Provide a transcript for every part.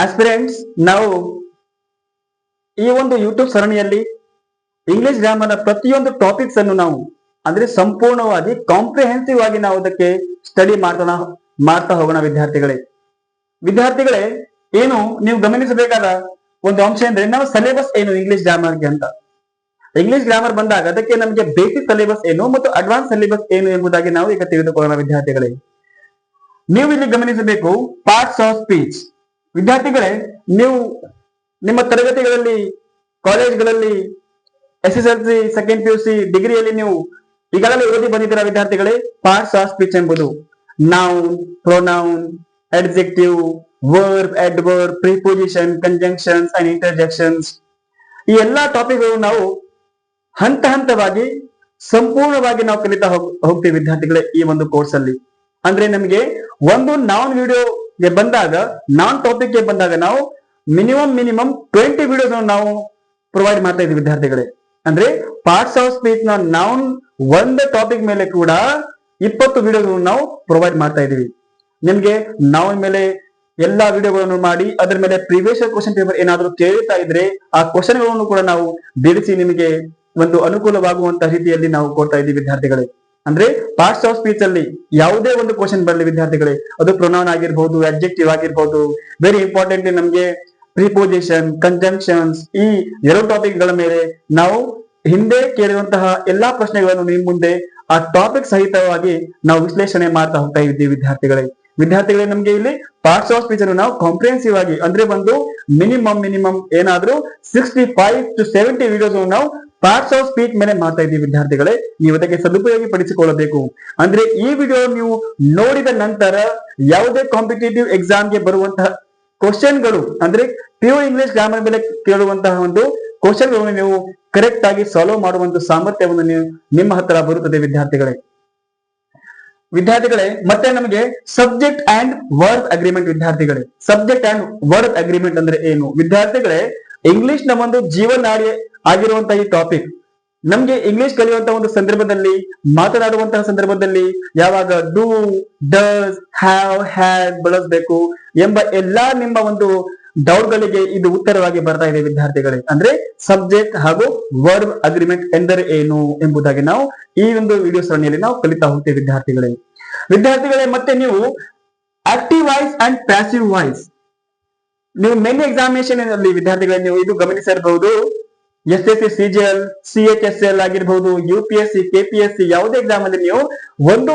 Aspirants, ನಾವು ಈ ಒಂದು ಯೂಟ್ಯೂಬ್ ಸರಣಿಯಲ್ಲಿ ಇಂಗ್ಲಿಷ್ ಗ್ರಾಮರ್ನ ಪ್ರತಿಯೊಂದು ಟಾಪಿಕ್ಸ್ ಅನ್ನು ನಾವು ಅಂದ್ರೆ ಸಂಪೂರ್ಣವಾಗಿ ಕಾಂಪ್ರಿಹೆನ್ಸಿವ್ ಆಗಿ ನಾವು ಅದಕ್ಕೆ ಸ್ಟಡಿ ಮಾಡ್ತಾ ಹೋಗೋಣ ವಿದ್ಯಾರ್ಥಿಗಳೇ, ಏನು ನೀವು ಗಮನಿಸಬೇಕಾದ ಒಂದು ಅಂಶ ಅಂದ್ರೆ ನಾವು ಸಿಲೆಬಸ್ ಏನು ಇಂಗ್ಲಿಷ್ ಗ್ರಾಮರ್ಗೆ ಅಂತ. ಇಂಗ್ಲಿಷ್ ಗ್ರಾಮರ್ ಬಂದಾಗ ಅದಕ್ಕೆ ನಮಗೆ ಬೇಸಿಕ್ ಸಿಲೆಬಸ್ ಏನು ಮತ್ತು ಅಡ್ವಾನ್ಸ್ ಸಿಲೆಬಸ್ ಏನು ಎಂಬುದಾಗಿ ನಾವು ಈಗ ತಿಳಿದುಕೊಳ್ಳೋಣ ವಿದ್ಯಾರ್ಥಿಗಳೇ. ನೀವು ಇಲ್ಲಿ ಗಮನಿಸಬೇಕು ಪಾರ್ಟ್ಸ್ ಆಫ್ ಸ್ಪೀಚ್. ವಿದ್ಯಾರ್ಥಿಗಳೇ, ನೀವು ನಿಮ್ಮ ತರಗತಿಗಳಲ್ಲಿ, ಕಾಲೇಜ್ಗಳಲ್ಲಿ, SSLC, ಸೆಕೆಂಡ್ PUC, ಡಿಗ್ರಿಯಲ್ಲಿ ನೀವು ಈಗಾಗಲೇ ಓದಿ ಬಂದಿದ್ದೀರಾ ವಿದ್ಯಾರ್ಥಿಗಳೇ. ಪಾರ್ಟ್ಸ್ ಆಫ್ ಸ್ಪೀಚ್ ಎಂಬುದು noun, pronoun, adjective, verb, adverb, preposition, conjunctions and interjections, ಈ ಎಲ್ಲಾ ಟಾಪಿಕ್ಗಳು ನಾವು ಹಂತ ಹಂತವಾಗಿ ಸಂಪೂರ್ಣವಾಗಿ ನಾವು ಕಲಿತಾ ಹೋಗ್ತೀವಿ ವಿದ್ಯಾರ್ಥಿಗಳೇ ಈ ಒಂದು ಕೋರ್ಸ್ ಅಲ್ಲಿ. ಅಂದ್ರೆ ನಮಗೆ ಒಂದು ನಾನ್ ವಿಡಿಯೋಗೆ ಬಂದಾಗ, ನಾನ್ ಟಾಪಿಕ್ ಗೆ ಬಂದಾಗ ನಾವು ಮಿನಿಮಮ್ 20 ವಿಡಿಯೋಸ್ ನಾವು ಪ್ರೊವೈಡ್ ಮಾಡ್ತಾ ಇದ್ದೀವಿ ವಿದ್ಯಾರ್ಥಿಗಳೇ. ಅಂದ್ರೆ ಪಾರ್ಟ್ಸ್ ಆಫ್ ಸ್ಪೀಚ್ ನ ನೌನ್ ಒಂದು ಟಾಪಿಕ್ ಮೇಲೆ ಕೂಡ 20 ವಿಡಿಯೋಸ್ ನಾವು ಪ್ರೊವೈಡ್ ಮಾಡ್ತಾ ಇದೀವಿ. ನಿಮ್ಗೆ ನೌನ್ ಮೇಲೆ ಎಲ್ಲಾ ವಿಡಿಯೋಗಳನ್ನು ಮಾಡಿ ಅದರ ಮೇಲೆ ಪ್ರೀವಿಯಸ್ ಕ್ವಶನ್ ಪೇಪರ್ ಏನಾದ್ರು ಕೇಳ್ತಾ ಇದ್ರೆ ಆ ಕ್ವಶನ್ ಗಳನ್ನು ಕೂಡ ನಾವು ಬಿಡಿಸಿ ನಿಮಗೆ ಒಂದು ಅನುಕೂಲವಾಗುವಂತ ರೀತಿಯಲ್ಲಿ ನಾವು ಕೊಡ್ತಾ ಇದ್ದೀವಿ ವಿದ್ಯಾರ್ಥಿಗಳೇ. ಅಂದ್ರೆ ಪಾರ್ಟ್ಸ್ ಆಫ್ ಸ್ಪೀಚ್ ಅಲ್ಲಿ ಯಾವುದೇ ಒಂದು ಕ್ವಶನ್ ಬರಲಿ ವಿದ್ಯಾರ್ಥಿಗಳೇ, ಅದು ಪ್ರೊನೌನ್ ಆಗಿರ್ಬಹುದು, ಅಡ್ಜೆಕ್ಟಿವ್ ಆಗಿರ್ಬಹುದು, ವೆರಿ ಇಂಪಾರ್ಟೆಂಟ್ ನಮ್ಗೆ ಪ್ರಿಪೋಸಿಷನ್, ಕಂಜಂಕ್ಷನ್ಸ್, ಈ ಎರಡು ಟಾಪಿಕ್ ಗಳ ಮೇಲೆ ನಾವು ಹಿಂದೆ ಕೇಳಿರುವಂತಹ ಎಲ್ಲಾ ಪ್ರಶ್ನೆಗಳನ್ನು ನಿಮ್ಮ ಮುಂದೆ ಆ ಟಾಪಿಕ್ ಸಹಿತವಾಗಿ ನಾವು ವಿಶ್ಲೇಷಣೆ ಮಾಡ್ತಾ ಹೋಗ್ತಾ ಇದ್ದೀವಿ ವಿದ್ಯಾರ್ಥಿಗಳೇ. ನಮ್ಗೆ ಇಲ್ಲಿ ಪಾರ್ಟ್ಸ್ ಆಫ್ ಸ್ಪೀಚ್ ಅನ್ನು ನಾವು ಕಾಂಪ್ರಿಹೆನ್ಸಿವ್ ಆಗಿ ಅಂದ್ರೆ ಒಂದು ಮಿನಿಮಮ್ ಏನಾದ್ರೂ 65 to 70 ವಿಡಿಯೋಸ್ ನಾವು ಪಾರ್ಟ್ಸ್ ಆಫ್ ಸ್ಪೀಚ್ ಮೇಲೆ ಮಾಡ್ತಾ ಇದ್ದೀವಿ ವಿದ್ಯಾರ್ಥಿಗಳೇ. ನೀವು ಅದಕ್ಕೆ ಸದುಪಯೋಗ ಪಡಿಸಿಕೊಳ್ಳಬೇಕು. ಅಂದ್ರೆ ಈ ವಿಡಿಯೋ ನೀವು ನೋಡಿದ ನಂತರ ಯಾವುದೇ ಕಾಂಪಿಟೇಟಿವ್ ಎಕ್ಸಾಮ್ಗೆ ಬರುವಂತಹ ಕ್ವಶನ್ಗಳು ಅಂದ್ರೆ PU ಇಂಗ್ಲಿಷ್ ಗ್ರಾಮರ್ ಮೇಲೆ ಕೇಳುವಂತಹ ಒಂದು ಕ್ವಶನ್ಗಳನ್ನು ನೀವು ಕರೆಕ್ಟ್ ಆಗಿ ಸಾಲ್ವ್ ಮಾಡುವಂತ ಸಾಮರ್ಥ್ಯವನ್ನು ನಿಮ್ಮ ಹತ್ರ ಬರುತ್ತದೆ ವಿದ್ಯಾರ್ಥಿಗಳೇ. ಮತ್ತೆ ನಮಗೆ ಸಬ್ಜೆಕ್ಟ್ ಅಂಡ್ ವರ್ಬ್ ಅಗ್ರಿಮೆಂಟ್ ವಿದ್ಯಾರ್ಥಿಗಳೇ. ಸಬ್ಜೆಕ್ಟ್ ಅಂಡ್ ವರ್ಬ್ ಅಗ್ರಿಮೆಂಟ್ ಅಂದ್ರೆ ಏನು ವಿದ್ಯಾರ್ಥಿಗಳೇ? ಇಂಗ್ಲಿಷ್ ನ ಒಂದು ಜೀವನಾಡಿ ಆಗಿರುವಂತಹ ಈ ಟಾಪಿಕ್ ನಮ್ಗೆ ಇಂಗ್ಲಿಷ್ ಕಲಿಯುವಂತಹ ಒಂದು ಸಂದರ್ಭದಲ್ಲಿ, ಮಾತನಾಡುವಂತಹ ಸಂದರ್ಭದಲ್ಲಿ ಯಾವಾಗ ಡೂ, ಡಸ್, ಹ್ಯಾವ್, ಹ್ಯಾಡ್ ಬಳಸಬೇಕು ಎಂಬ ಎಲ್ಲಾ ನಿಮ್ಮ ಒಂದು ಡೌಟ್ ಗಳಿಗೆ ಇದು ಉತ್ತರವಾಗಿ ಬರ್ತಾ ಇದೆ ವಿದ್ಯಾರ್ಥಿಗಳೇ. ಅಂದ್ರೆ ಸಬ್ಜೆಕ್ಟ್ ಹಾಗೂ ವರ್ಬ್ ಅಗ್ರಿಮೆಂಟ್ ಎಂದರೆ ಏನು ಎಂಬುದಾಗಿ ನಾವು ಈ ಒಂದು ವಿಡಿಯೋ ಸರಣಿಯಲ್ಲಿ ನಾವು ಕಲಿತಾ ಹೋಗ್ತೇವೆ ವಿದ್ಯಾರ್ಥಿಗಳೇ. ಮತ್ತೆ ನೀವು active voice and passive voice, ನೀವು ಮೇನ್ ಎಕ್ಸಾಮಿನೇಷನ್ ಅಲ್ಲಿ ವಿದ್ಯಾರ್ಥಿಗಳೇ ನೀವು ಇದು ಗಮನಿಸಿರಬಹುದು. SSC, CGL, CHSL ಆಗಿರ್ಬಹುದು, UPSC, KPSC ಯಾವುದೇ ಎಕ್ಸಾಮ್ ಅಲ್ಲಿ ನೀವು ಒಂದು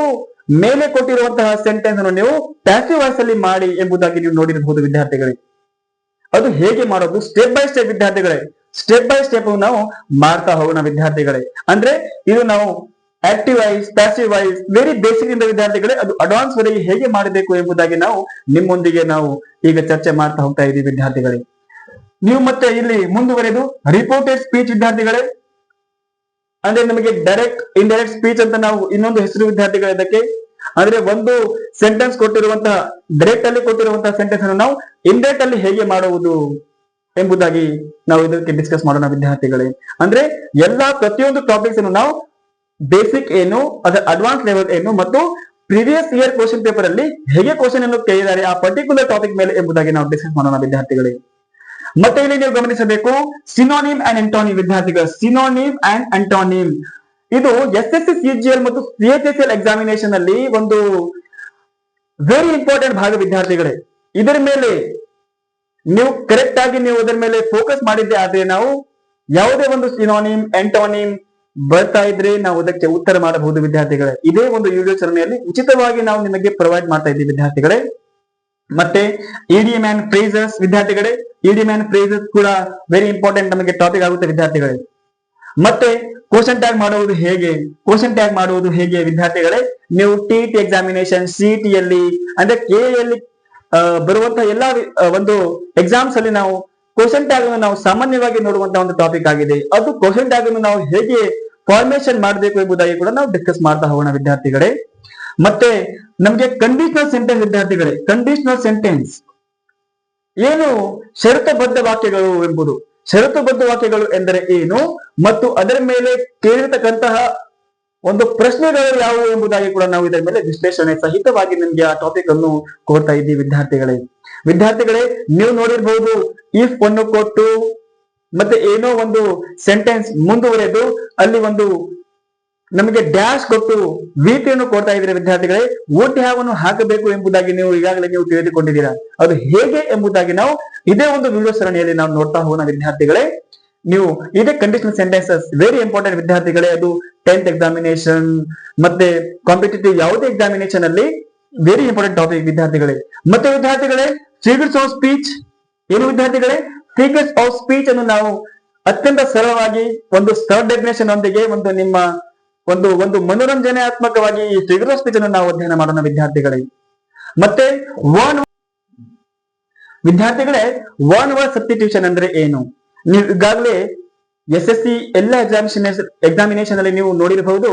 ಮೇಲೆ ಕೊಟ್ಟಿರುವಂತಹ ಸೆಂಟೆನ್ಸ್ ಅನ್ನು ನೀವು ಪ್ಯಾಸಿವ್ ವಾಯ್ಸ್ ಅಲ್ಲಿ ಮಾಡಿ ಎಂಬುದಾಗಿ ನೀವು ನೋಡಿರಬಹುದು ವಿದ್ಯಾರ್ಥಿಗಳೇ. ಅದು ಹೇಗೆ ಮಾಡೋದು ಸ್ಟೆಪ್ ಬೈ ಸ್ಟೆಪ್ ವಿದ್ಯಾರ್ಥಿಗಳೇ, ಸ್ಟೆಪ್ ಬೈ ಸ್ಟೆಪ್ ನಾವು ಮಾಡ್ತಾ ಹೋಗೋಣ ವಿದ್ಯಾರ್ಥಿಗಳೇ. ಅಂದ್ರೆ ಇದು ನಾವು active voice, passive voice, very basic ಇಂದ ವಿದ್ಯಾರ್ಥಿಗಳೇ ಅದು ಅಡ್ವಾನ್ಸ್ ವರೆಗೆ ಹೇಗೆ ಮಾಡಬೇಕು ಎಂಬುದಾಗಿ ನಾವು ನಿಮ್ಮೊಂದಿಗೆ ನಾವು ಈಗ ಚರ್ಚೆ ಮಾಡ್ತಾ ಹೋಗ್ತಾ ಇದ್ದೀವಿ ವಿದ್ಯಾರ್ಥಿಗಳೇ. ನೀವು ಮತ್ತೆ ಇಲ್ಲಿ ಮುಂದುವರೆದು ರಿಪೋರ್ಟೆಡ್ ಸ್ಪೀಚ್ ವಿದ್ಯಾರ್ಥಿಗಳೇ, ಅಂದ್ರೆ ನಮಗೆ ಡೈರೆಕ್ಟ್ ಇಂಡೈರೆಕ್ಟ್ ಸ್ಪೀಚ್ ಅಂತ ನಾವು ಇನ್ನೊಂದು ಹೆಸರು ವಿದ್ಯಾರ್ಥಿಗಳೇ ಇದಕ್ಕೆ. ಅಂದ್ರೆ ಒಂದು ಸೆಂಟೆನ್ಸ್ ಕೊಟ್ಟಿರುವಂತಹ ಡೈರೆಕ್ಟ್ ಅಲ್ಲಿ ಕೊಟ್ಟಿರುವಂತಹ ಸೆಂಟೆನ್ಸ್ ಅನ್ನು ನಾವು ಇಂಡೈರೆಕ್ಟ್ ಅಲ್ಲಿ ಹೇಗೆ ಮಾಡುವುದು ಎಂಬುದಾಗಿ ನಾವು ಇದಕ್ಕೆ ಡಿಸ್ಕಸ್ ಮಾಡೋಣ ವಿದ್ಯಾರ್ಥಿಗಳೇ. ಅಂದ್ರೆ ಎಲ್ಲಾ ಪ್ರತಿಯೊಂದು ಟಾಪಿಕ್ಸ್ ಅನ್ನು ನಾವು ಬೇಸಿಕ್ ಏನು, ಅದರ ಅಡ್ವಾನ್ಸ್ ಲೆವೆಲ್ ಏನು ಮತ್ತು ಪ್ರೀವಿಯಸ್ ಇಯರ್ ಕ್ವಶನ್ ಪೇಪರ್ ಅಲ್ಲಿ ಹೇಗೆ ಕ್ವಶನ್ ಅನ್ನು ಕೇಳಿದ್ದಾರೆ ಆ ಪರ್ಟಿಕ್ಯುಲರ್ ಟಾಪಿಕ್ ಮೇಲೆ ಎಂಬುದಾಗಿ ನಾವು ಡಿಸ್ಕಸ್ ಮಾಡೋಣ ವಿದ್ಯಾರ್ಥಿಗಳೇ. ಮತ್ತೆ ಇಲ್ಲಿ ನೀವು ಗಮನಿಸಬೇಕು ಸಿನೋನಿಮ್ ಅಂಡ್ ಆಂಟೋನಿಮ್ ವಿದ್ಯಾರ್ಥಿಗಳು. ಸಿನೋನಿಮ್ ಅಂಡ್ ಆಂಟೋನಿಮ್ ಇದು SSC, CGL ಮತ್ತು CHSL ಎಕ್ಸಾಮಿನೇಷನ್ ಅಲ್ಲಿ ಒಂದು ವೆರಿ ಇಂಪಾರ್ಟೆಂಟ್ ಭಾಗ ವಿದ್ಯಾರ್ಥಿಗಳೇ. ಇದರ ಮೇಲೆ ನೀವು ಕರೆಕ್ಟ್ ಆಗಿ ನೀವು ಅದರ ಮೇಲೆ ಫೋಕಸ್ ಮಾಡಿದ್ದೆ ಆದ್ರೆ ನಾವು ಯಾವುದೇ ಒಂದು ಸಿನೋನಿಮ್, ಆಂಟೋನಿಮ್ ಬರ್ತಾ ಇದ್ರೆ ನಾವು ಅದಕ್ಕೆ ಉತ್ತರ ಮಾಡಬಹುದು ವಿದ್ಯಾರ್ಥಿಗಳೇ. ಇದೇ ಒಂದು ವಿಡಿಯೋ ಸರಣಿಯಲ್ಲಿ ಉಚಿತವಾಗಿ ನಾವು ನಿಮಗೆ ಪ್ರೊವೈಡ್ ಮಾಡ್ತಾ ಇದ್ದೀವಿ ವಿದ್ಯಾರ್ಥಿಗಳೇ. ಮತ್ತೆ ಇಡಿಯಮ್ ಅಂಡ್ ಫ್ರೇಸಸ್ ವಿದ್ಯಾರ್ಥಿಗಳೇ, ಇಡಿಯಮ್ ಅಂಡ್ ಫ್ರೇಸಸ್ ಕೂಡ ವೆರಿ ಇಂಪಾರ್ಟೆಂಟ್ ನಮಗೆ ಟಾಪಿಕ್ ಆಗುತ್ತೆ ವಿದ್ಯಾರ್ಥಿಗಳೇ. ಮತ್ತೆ ಕ್ವಶನ್ ಟ್ಯಾಗ್ ಮಾಡುವುದು ಹೇಗೆ ವಿದ್ಯಾರ್ಥಿಗಳೇ? ನೀವು TET ಎಕ್ಸಾಮಿನೇಷನ್, CET ಯಲ್ಲಿ ಅಂದ್ರೆ KA ಬರುವಂತಹ ಎಲ್ಲಾ ಒಂದು ಎಕ್ಸಾಮ್ಸ್ ಅಲ್ಲಿ ನಾವು ಕ್ವಶನ್ ಟ್ಯಾಗ್ ಅನ್ನು ನಾವು ಸಾಮಾನ್ಯವಾಗಿ ನೋಡುವಂತಹ ಒಂದು ಟಾಪಿಕ್ ಆಗಿದೆ. ಅದು ಕ್ವಶನ್ ಟ್ಯಾಗ್ ಅನ್ನು ನಾವು ಹೇಗೆ ಫಾರ್ಮೇಶನ್ ಮಾಡಬೇಕು ಎಂಬುದಾಗಿ ಕೂಡ ನಾವು ಡಿಸ್ಕಸ್ ಮಾಡ್ತಾ ಹೋಗೋಣ ವಿದ್ಯಾರ್ಥಿಗಳೇ. ಮತ್ತೆ ನಮಗೆ ಕಂಡೀಷನಲ್ ಸೆಂಟೆನ್ಸ್ ವಿದ್ಯಾರ್ಥಿಗಳೇ. ಕಂಡೀಷನಲ್ ಸೆಂಟೆನ್ಸ್ ಏನು? ಷರತ್ತುಬದ್ಧ ವಾಕ್ಯಗಳು ಎಂಬುದು. ಷರತ್ತುಬದ್ಧ ವಾಕ್ಯಗಳು ಎಂದರೆ ಏನು ಮತ್ತು ಅದರ ಮೇಲೆ ಕೇಳಿರತಕ್ಕಂತಹ ಒಂದು ಪ್ರಶ್ನೆಗಳು ಯಾವುವು ಎಂಬುದಾಗಿ ಕೂಡ ನಾವು ಇದರ ಮೇಲೆ ವಿಶ್ಲೇಷಣೆ ಸಹಿತವಾಗಿ ನಿಮಗೆ ಆ ಟಾಪಿಕ್ ಅನ್ನು ಕೊಡ್ತಾ ಇದ್ದೀವಿ ವಿದ್ಯಾರ್ಥಿಗಳೇ. ವಿದ್ಯಾರ್ಥಿಗಳೇ, ನೀವು ನೋಡಿರ್ಬಹುದು ಇಫ್ ಅನ್ನು ಕೊಟ್ಟು ಮತ್ತೆ ಏನೋ ಒಂದು ಸೆಂಟೆನ್ಸ್ ಮುಂದುವರೆದು ಅಲ್ಲಿ ಒಂದು ನಮಗೆ ಡ್ಯಾಶ್ ಕೊಟ್ಟು ವೀತಿಯನ್ನು ಕೊಡ್ತಾ ಇದ್ದೀರಾ ವಿದ್ಯಾರ್ಥಿಗಳೇ. ಓಟ್ಯಾವನ್ನು ಹಾಕಬೇಕು ಎಂಬುದಾಗಿ ನೀವು ಈಗಾಗಲೇ ನೀವು ತಿಳಿದುಕೊಂಡಿದ್ದೀರಾ. ಅದು ಹೇಗೆ ಎಂಬುದಾಗಿ ನಾವು ಇದೇ ಒಂದು ವಿಡಿಯೋ ಸರಣಿಯಲ್ಲಿ ನಾವು ನೋಡ್ತಾ ಹೋಗೋಣ ವಿದ್ಯಾರ್ಥಿಗಳೇ. ನೀವು ಇದೇ ಕಂಡೀಷನಲ್ ಸೆಂಟೆನ್ಸಸ್ ವೆರಿ ಇಂಪಾರ್ಟೆಂಟ್ ವಿದ್ಯಾರ್ಥಿಗಳೇ. ಅದು 10th ಎಕ್ಸಾಮಿನೇಷನ್ ಮತ್ತೆ ಕಾಂಪಿಟೇಟಿವ್ ಯಾವುದೇ ಎಕ್ಸಾಮಿನೇಷನ್ ಅಲ್ಲಿ ವೆರಿ ಇಂಪಾರ್ಟೆಂಟ್ ಟಾಪಿಕ್ ವಿದ್ಯಾರ್ಥಿಗಳೇ. ಮತ್ತೆ ವಿದ್ಯಾರ್ಥಿಗಳೇ, ಫಿಗರ್ಸ್ ಆಫ್ ಸ್ಪೀಚ್ ಏನು ವಿದ್ಯಾರ್ಥಿಗಳೇ? ಫಿಗರ್ಸ್ ಆಫ್ ಸ್ಪೀಚ್ ಅನ್ನು ನಾವು ಅತ್ಯಂತ ಸರಳವಾಗಿ ಒಂದು ಸಬ್ ಡೆಫಿನೇಷನ್ ಒಂದಿಗೆ ಒಂದು ನಿಮ್ಮ ಒಂದು ಮನೋರಂಜನಾತ್ಮಕವಾಗಿ ಈ ಫಿಗರ್ ಆಫ್ ಸ್ಪೀಚ್ ಅನ್ನು ನಾವು ಅಧ್ಯಯನ ಮಾಡೋಣ ವಿದ್ಯಾರ್ಥಿಗಳೇ. ಮತ್ತೆ ವಿದ್ಯಾರ್ಥಿಗಳೇ, ಒನ್ ವರ್ಡ್ ಸಬ್ಸ್ಟಿಟ್ಯೂಷನ್ ಅಂದ್ರೆ ಏನು? ನೀವು ಈಗಾಗಲೇ SSC ಎಲ್ಲ ಎಕ್ಸಾಮಿನೇಷನ್ ಅಲ್ಲಿ ನೀವು ನೋಡಿರಬಹುದು.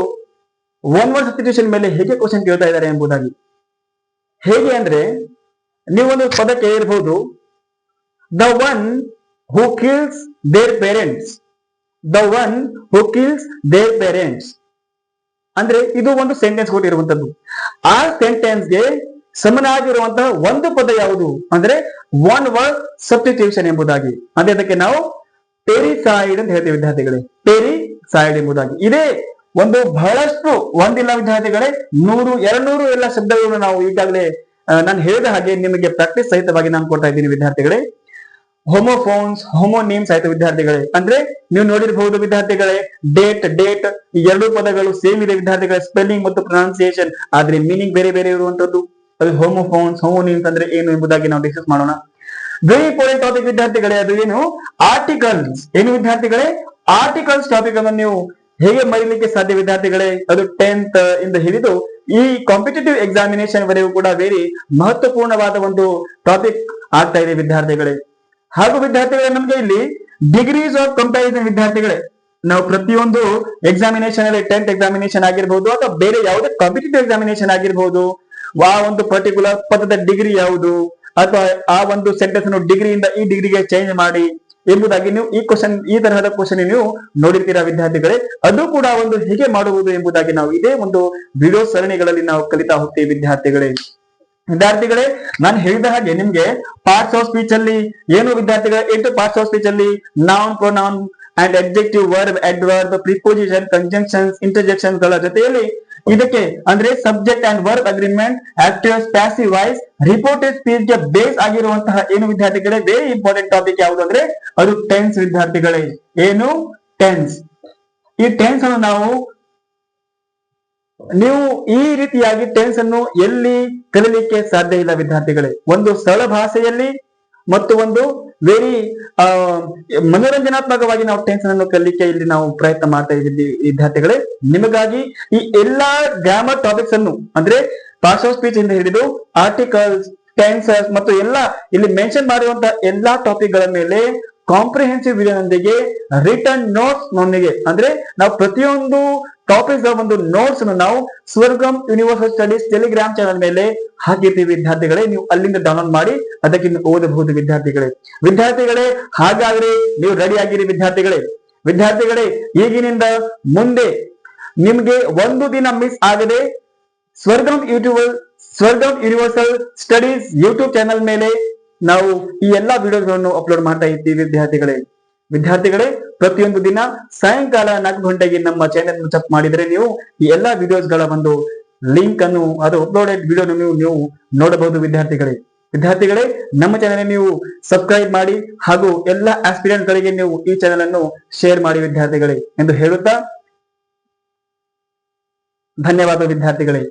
ಒನ್ ವರ್ಡ್ ಸಬ್ಸ್ಟಿಟ್ಯೂಷನ್ ಮೇಲೆ ಹೇಗೆ ಕ್ವಶನ್ ಕೇಳ್ತಾ ಇದ್ದಾರೆ ಎಂಬುದಾಗಿ. ಹೇಗೆ ಅಂದ್ರೆ ನೀವು ಒಂದು ಪದ ಕೇಳಿರಬಹುದು, the one who kills their parents. The one who kills their parents ಅಂದ್ರೆ ಇದು ಒಂದು ಸೆಂಟೆನ್ಸ್ ಕೊಟ್ಟಿರುವಂತದ್ದು. ಆ ಸೆಂಟೆನ್ಸ್ಗೆ ಸಮನಾಗಿರುವಂತಹ ಒಂದು ಪದ ಯಾವುದು ಅಂದ್ರೆ ಒನ್ ವರ್ಡ್ ಸಬ್ಸ್ಟಿಟ್ಯೂಷನ್ ಎಂಬುದಾಗಿ. ಅಂದ್ರೆ ಅದಕ್ಕೆ ನಾವು ಪೆರಿಸೈಡ್ ಅಂತ ಹೇಳ್ತೀವಿ ವಿದ್ಯಾರ್ಥಿಗಳೇ, ಪೆರಿಸೈಡ್ ಎಂಬುದಾಗಿ. ಇದೇ ಒಂದು ಬಹಳಷ್ಟು ಒಂದಿಲ್ಲ ವಿದ್ಯಾರ್ಥಿಗಳೇ, 100, 200 ಎಲ್ಲ ಶಬ್ದಗಳನ್ನು ನಾವು ಈಗಾಗಲೇ ನಾನು ಹೇಳಿದ ಹಾಗೆ ನಿಮಗೆ ಪ್ರಾಕ್ಟೀಸ್ ಸಹಿತವಾಗಿ ನಾನು ಕೊಡ್ತಾ ಇದ್ದೀನಿ ವಿದ್ಯಾರ್ಥಿಗಳೇ. ಹೋಮೋಫೋನ್ಸ್, ಹೋಮೋನಿಮ್ಸ್ ಆಯ್ತು ವಿದ್ಯಾರ್ಥಿಗಳೇ. ಅಂದ್ರೆ ನೀವು ನೋಡಿರಬಹುದು ವಿದ್ಯಾರ್ಥಿಗಳೇ, ಡೇಟ್ ಈ ಎರಡು ಪದಗಳು ಸೇಮ್ ಇದೆ ವಿದ್ಯಾರ್ಥಿಗಳೇ, ಸ್ಪೆಲ್ಲಿಂಗ್ ಮತ್ತು ಪ್ರೊನೌನ್ಸಿಯೇಷನ್, ಆದ್ರೆ ಮೀನಿಂಗ್ ಬೇರೆ ಬೇರೆ ಇರುವಂತದ್ದು. ಅದು ಹೋಮೋಫೋನ್ಸ್, ಹೋಮೋನಿಮ್ಸ್ ಅಂದ್ರೆ ಏನು ಎಂಬುದಾಗಿ ನಾವು ಡಿಸ್ಕಸ್ ಮಾಡೋಣ. ವೆರಿ ಇಂಪಾರ್ಟೆಂಟ್ ಟಾಪಿಕ್ ವಿದ್ಯಾರ್ಥಿಗಳೇ. ಅದು ಏನು? ಆರ್ಟಿಕಲ್ಸ್. ಏನು ವಿದ್ಯಾರ್ಥಿಗಳೇ? ಆರ್ಟಿಕಲ್ಸ್ ಟಾಪಿಕ್ ಅನ್ನು ನೀವು ಹೇಗೆ ಮರೀಲಿಕ್ಕೆ ಸಾಧ್ಯ ವಿದ್ಯಾರ್ಥಿಗಳೇ? ಅದು 10th ಇಂದ ಹಿಡಿದು ಈ ಕಾಂಪಿಟೇಟಿವ್ ಎಕ್ಸಾಮಿನೇಷನ್ ವರೆಗೂ ಕೂಡ ವೆರಿ ಮಹತ್ವಪೂರ್ಣವಾದ ಒಂದು ಟಾಪಿಕ್ ಆಗ್ತಾ ಇದೆ ವಿದ್ಯಾರ್ಥಿಗಳೇ. ಹಾಗೂ ವಿದ್ಯಾರ್ಥಿಗಳೇ, ನಮ್ಗೆ ಇಲ್ಲಿ ಡಿಗ್ರೀಸ್ ಆಫ್ ಕಂಪ್ಯಾರಿಸನ್ ವಿದ್ಯಾರ್ಥಿಗಳೇ, ನಾವು ಪ್ರತಿಯೊಂದು ಎಕ್ಸಾಮಿನೇಷನ್ ಅಲ್ಲಿ 10th ಎಕ್ಸಾಮಿನೇಷನ್ ಆಗಿರ್ಬೋದು ಅಥವಾ ಬೇರೆ ಯಾವುದೇ ಕಾಂಪಿಟೇಟಿವ್ ಎಕ್ಸಾಮಿನೇಷನ್ ಆಗಿರ್ಬೋದು, ಆ ಒಂದು ಪರ್ಟಿಕ್ಯುಲರ್ ಪದದ ಡಿಗ್ರಿ ಯಾವುದು ಅಥವಾ ಆ ಒಂದು ಸೆಂಟೆನ್ಸ್ ಅನ್ನು ಡಿಗ್ರಿಯಿಂದ ಈ ಡಿಗ್ರಿಗೆ ಚೇಂಜ್ ಮಾಡಿ ಎಂಬುದಾಗಿ ನೀವು ಈ ತರಹದ ಕ್ವಶನ್ ನೀವು ನೋಡಿರ್ತೀರಾ ವಿದ್ಯಾರ್ಥಿಗಳೇ. ಅದು ಕೂಡ ಒಂದು ಹೇಗೆ ಮಾಡುವುದು ಎಂಬುದಾಗಿ ನಾವು ಇದೇ ಒಂದು ವಿಡಿಯೋ ಸರಣಿಗಳಲ್ಲಿ ನಾವು ಕಲಿತಾ ಹೋಗ್ತೀವಿ ವಿದ್ಯಾರ್ಥಿಗಳೇ. ನಾನು ಹೇಳಿದ ಹಾಗೆ ನಿಮ್ಗೆ ಪಾರ್ಟ್ಸ್ ಆಫ್ ಸ್ಪೀಚ್ ಅಲ್ಲಿ ಏನು ವಿದ್ಯಾರ್ಥಿಗಳೇ? 8 ಪಾರ್ಟ್ಸ್ ಆಫ್ ಸ್ಪೀಚ್ ಅಲ್ಲಿ noun, pronoun and adjective, verb, adverb, preposition, conjunctions, interjections ಗಳ ಜೊತೆಯಲ್ಲಿ ಇದಕ್ಕೆ ಅಂದ್ರೆ subject and verb agreement, actives, passive voice, reported speech ಗೆ ಬೇಸ್ ಆಗಿರುವಂತಹ ಏನು ವಿದ್ಯಾರ್ಥಿಗಳೇ ವೆರಿ ಇಂಪಾರ್ಟೆಂಟ್ ಟಾಪಿಕ್ ಯಾವುದು ಅಂದ್ರೆ ಅದು ಟೆನ್ಸ್ ವಿದ್ಯಾರ್ಥಿಗಳೇ. ಏನು? ಟೆನ್ಸ್. ಈ ಟೆನ್ಸ್ ಅನ್ನು ನೀವು ಈ ರೀತಿಯಾಗಿ ಟೆನ್ಸ್ ಅನ್ನು ಎಲ್ಲಿ ಕಲಿಲಿಕ್ಕೆ ಸಾಧ್ಯ ಇಲ್ಲ ವಿದ್ಯಾರ್ಥಿಗಳೇ. ಒಂದು ಸರಳ ಭಾಷೆಯಲ್ಲಿ ಮತ್ತು ಒಂದು ವೆರಿ ಮನೋರಂಜನಾತ್ಮಕವಾಗಿ ನಾವು ಟೆನ್ಸ್ ಅನ್ನು ಕಲಿಲಿಕ್ಕೆ ಇಲ್ಲಿ ನಾವು ಪ್ರಯತ್ನ ಮಾಡ್ತಾ ಇದ್ದೀವಿ ವಿದ್ಯಾರ್ಥಿಗಳೇ. ನಿಮಗಾಗಿ ಈ ಎಲ್ಲಾ ಗ್ರಾಮರ್ ಟಾಪಿಕ್ಸ್ ಅನ್ನು ಅಂದ್ರೆ ಪಾರ್ಟ್ಸ್ ಆಫ್ ಸ್ಪೀಚ್ ಇಂದ ಹಿಡಿದು ಆರ್ಟಿಕಲ್ಸ್, ಟೆನ್ಸಸ್ ಮತ್ತು ಎಲ್ಲ ಇಲ್ಲಿ ಮೆನ್ಷನ್ ಮಾಡಿರುವಂತಹ ಎಲ್ಲಾ ಟಾಪಿಕ್ ಗಳ ಮೇಲೆ ಕಾಂಪ್ರಿಹೆನ್ಸಿವ್ ವಿಡಿಯೋನೊಂದಿಗೆ ರಿಟರ್ನ್ ನೋಟ್ಸ್ ನೊಂದಿಗೆ ಅಂದ್ರೆ ನಾವು ಪ್ರತಿಯೊಂದು ಟಾಪಿಕ್ಸ್ ಒಂದು ನೋಟ್ಸ್ ಅನ್ನು ನಾವು ಸ್ವರ್ಗಂ ಯೂನಿವರ್ಸಲ್ ಸ್ಟಡೀಸ್ ಟೆಲಿಗ್ರಾಮ್ ಚಾನಲ್ ಮೇಲೆ ಹಾಕಿರ್ತೀವಿ ವಿದ್ಯಾರ್ಥಿಗಳೇ. ನೀವು ಅಲ್ಲಿಂದ ಡೌನ್ಲೋಡ್ ಮಾಡಿ ಅದಕ್ಕೆ ಓದಬಹುದು ವಿದ್ಯಾರ್ಥಿಗಳೇ. ಹಾಗಾದ್ರೆ ನೀವು ರೆಡಿ ಆಗಿರಿ ವಿದ್ಯಾರ್ಥಿಗಳೇ. ಈಗಿನಿಂದ ಮುಂದೆ ನಿಮ್ಗೆ ಒಂದು ದಿನ ಮಿಸ್ ಆಗದೆ ಸ್ವರ್ಗಂ ಯೂನಿವರ್ಸಲ್ ಸ್ಟಡೀಸ್ ಯೂಟ್ಯೂಬ್ ಚಾನಲ್ ಮೇಲೆ ನಾವು ಈ ಎಲ್ಲಾ ವಿಡಿಯೋಗಳನ್ನು ಅಪ್ಲೋಡ್ ಮಾಡ್ತಾ ಇದ್ದೀವಿ ವಿದ್ಯಾರ್ಥಿಗಳೇ. ಪ್ರತಿಯೊಂದು ದಿನ ಸಾಯಂಕಾಲ 4 ಗಂಟೆಗೆ ನಮ್ಮ ಚಾನೆಲ್ ಚೆಕ್ ಮಾಡಿದ್ರೆ ನೀವು ಈ ಎಲ್ಲಾ ವಿಡಿಯೋಸ್ ಗಳ ಒಂದು ಲಿಂಕ್ ಅನ್ನು ಅದು ಅಪ್ಲೋಡೆಡ್ ವಿಡಿಯೋ ನೀವು ನೋಡಬಹುದು ವಿದ್ಯಾರ್ಥಿಗಳೇ. ನಮ್ಮ ಚಾನೆಲ್ ನೀವು ಸಬ್ಸ್ಕ್ರೈಬ್ ಮಾಡಿ ಹಾಗೂ ಎಲ್ಲಾ ಆಸ್ಪಿರೆಂಟ್ ಗಳಿಗೆ ನೀವು ಈ ಚಾನೆಲ್ ಅನ್ನು ಶೇರ್ ಮಾಡಿ ವಿದ್ಯಾರ್ಥಿಗಳೇ ಎಂದು ಹೇಳುತ್ತಾ ಧನ್ಯವಾದ ವಿದ್ಯಾರ್ಥಿಗಳೇ.